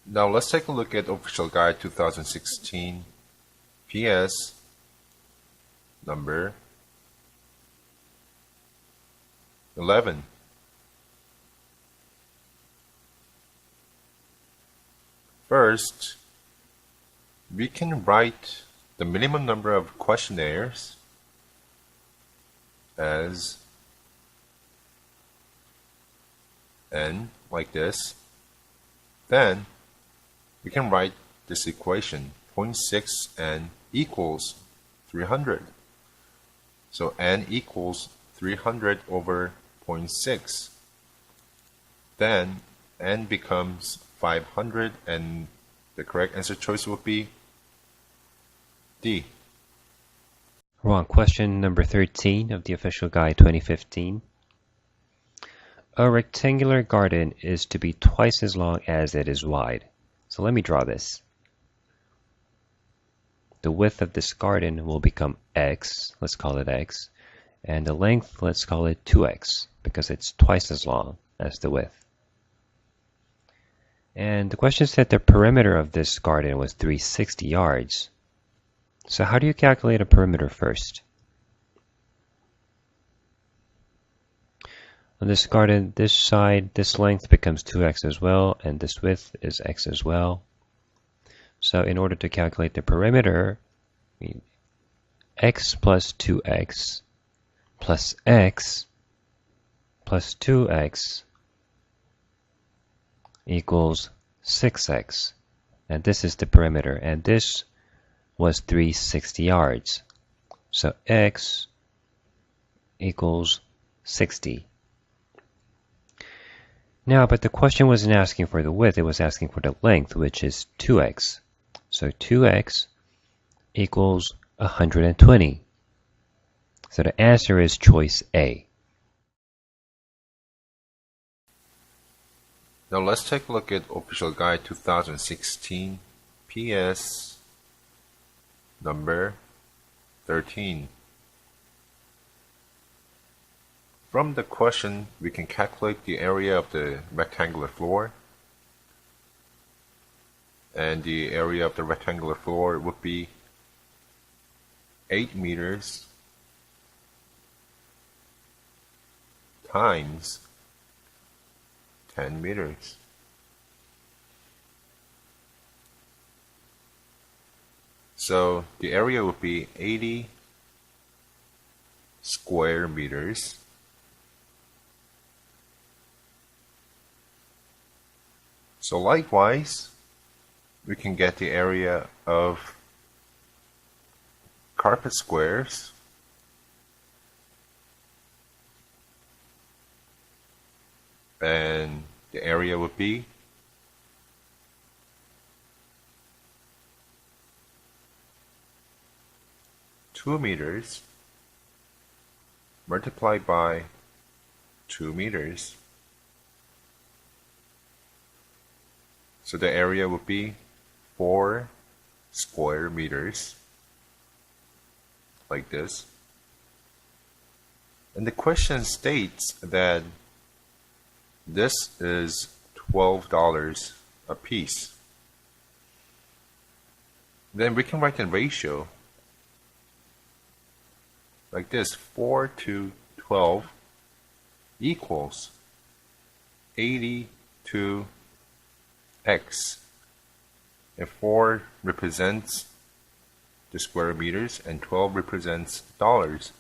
Now let's take a look at Official Guide 2016 PS number 11. First, we can write the minimum number of questionnaires as n, like this. Then we can write this equation, 0.6 n equals 300. So n equals 300 over 0.6. Then n becomes 500, and the correct answer choice would be D. We're on question number 13 of the Official Guide 2015. A rectangular garden is to be twice as long as it is wide. So let me draw this. The width of this garden will become x, let's call it x, and the length, let's call it 2x, because it's twice as long as the width. And the question said the perimeter of this garden was 360 yards. So how do you calculate a perimeter first? On this garden, this side, this length becomes 2x as well, and this width is x as well. So in order to calculate the perimeter, x plus 2x plus x plus 2x equals 6x. And this is the perimeter, and this was 360 yards. So x equals 60. Now, but the question wasn't asking for the width, it was asking for the length, which is 2x. So 2x equals 120. So the answer is choice A. Now let's take a look at Official Guide 2016 PS number 13. From the question, we can calculate the area of the rectangular floor. And the area of the rectangular floor would be 8 meters times 10 meters. So the area would be 80 square meters. So likewise, we can get the area of carpet squares. And the area would be 2 meters multiplied by 2 meters. So the area would be 4 square meters, like this. And the question states that this is $12 a piece. Then we can write the ratio like this: 4 to 12 equals 80 to x. And 4 represents the square meters and 12 represents dollars.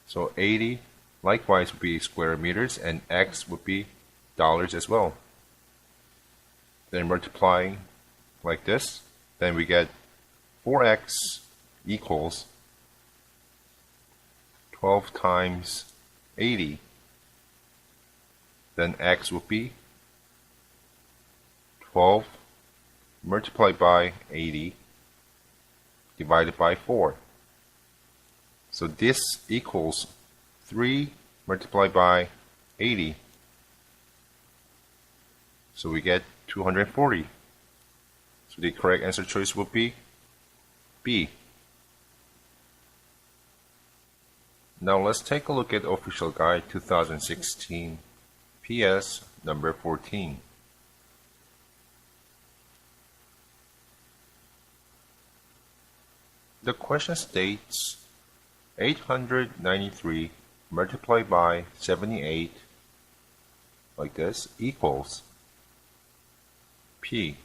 So 80 likewise would be square meters and x would be dollars as well. Then multiplying like this, then we get 4x equals 12 times 80. Then x would be 12 multiplied by 80 divided by 4. So this equals 3 multiplied by 80. So we get 240. So the correct answer choice would be B. Now let's take a look at Official Guide 2016 PS number 14. The question states 893 multiplied by 78, like this, equals P.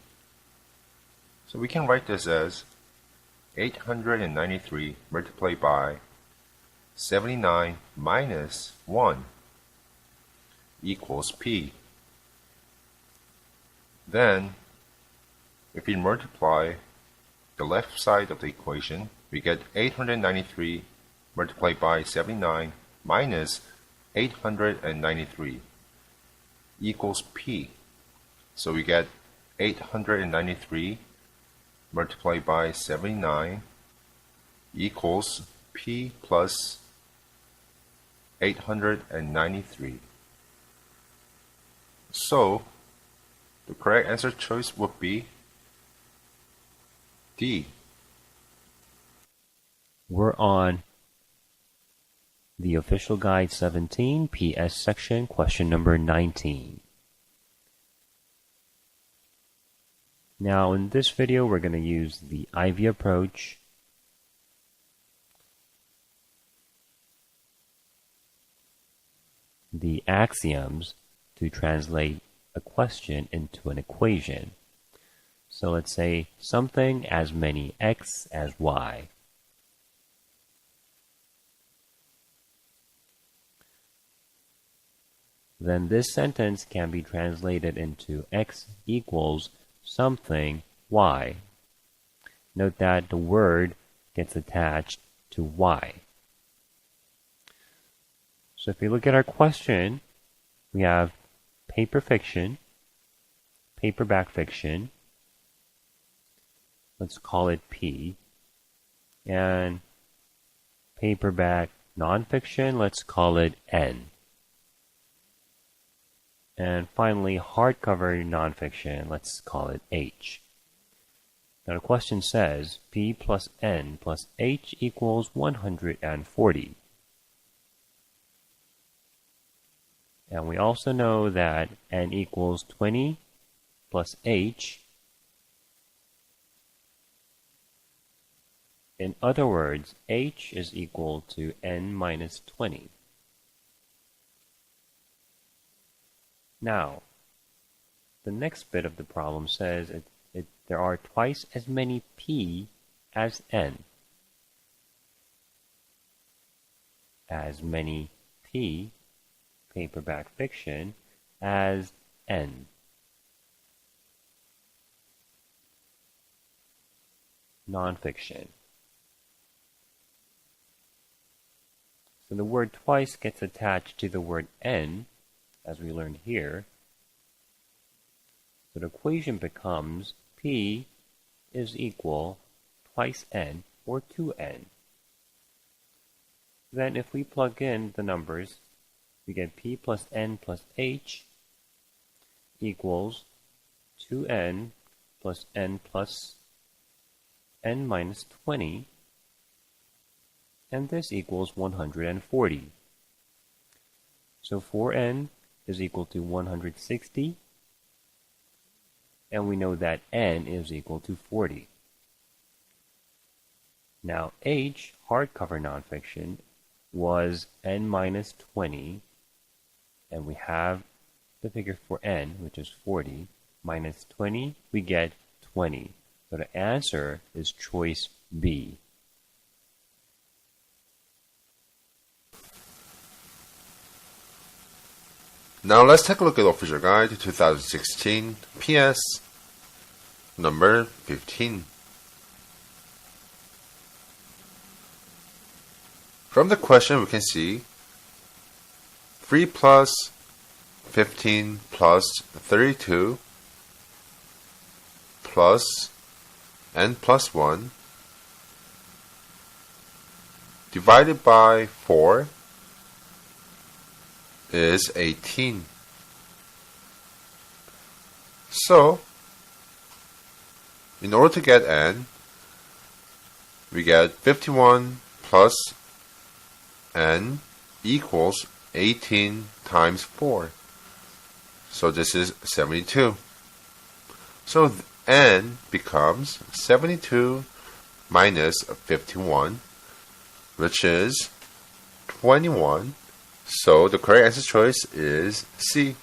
So we can write this as 893 multiplied by 79 minus 1 equals P. Then, if we multiply the left side of the equation, we get 893 multiplied by 79 minus 893 equals P. So we get 893 multiplied by 79 equals P plus 893. So the correct answer choice would be D. We're on the Official Guide 17, PS section, question number 19. Now in this video we're going to use the Ivy approach the axioms to translate a question into an equation. So let's say something as many x as y. Then this sentence can be translated into x equals something y. Note that the word gets attached to y. So if we look at our question, we have paper fiction, paperback fiction, let's call it P, and paperback nonfiction, let's call it N. And finally, hardcover nonfiction, let's call it H. Now the question says P plus N plus H equals 140. And we also know that N equals 20 plus H. In other words, H is equal to N minus 20. Now, the next bit of the problem says there are twice as many P as N. As many P, paperback fiction, as N. Nonfiction. So the word twice gets attached to the word N, as we learned here. So the equation becomes P is equal twice N or 2N. Then if we plug in the numbers, we get P plus N plus H equals 2N plus N plus N minus 20, and this equals 140. So 4N is equal to 160, and we know that N is equal to 40. Now H, hardcover nonfiction, was N minus 20, and we have the figure for N, which is 40, minus 20, we get 20. So the answer is choice B. Now let's take a look at Official Guide 2016, PS number 15. From the question we can see 3 plus 15 plus 32 plus N plus 1 divided by 4 is 18. So, in order to get N, we get 51 plus N equals 18 times 4. So this is 72. So N becomes 72 minus 51, which is 21. So the correct answer choice is C.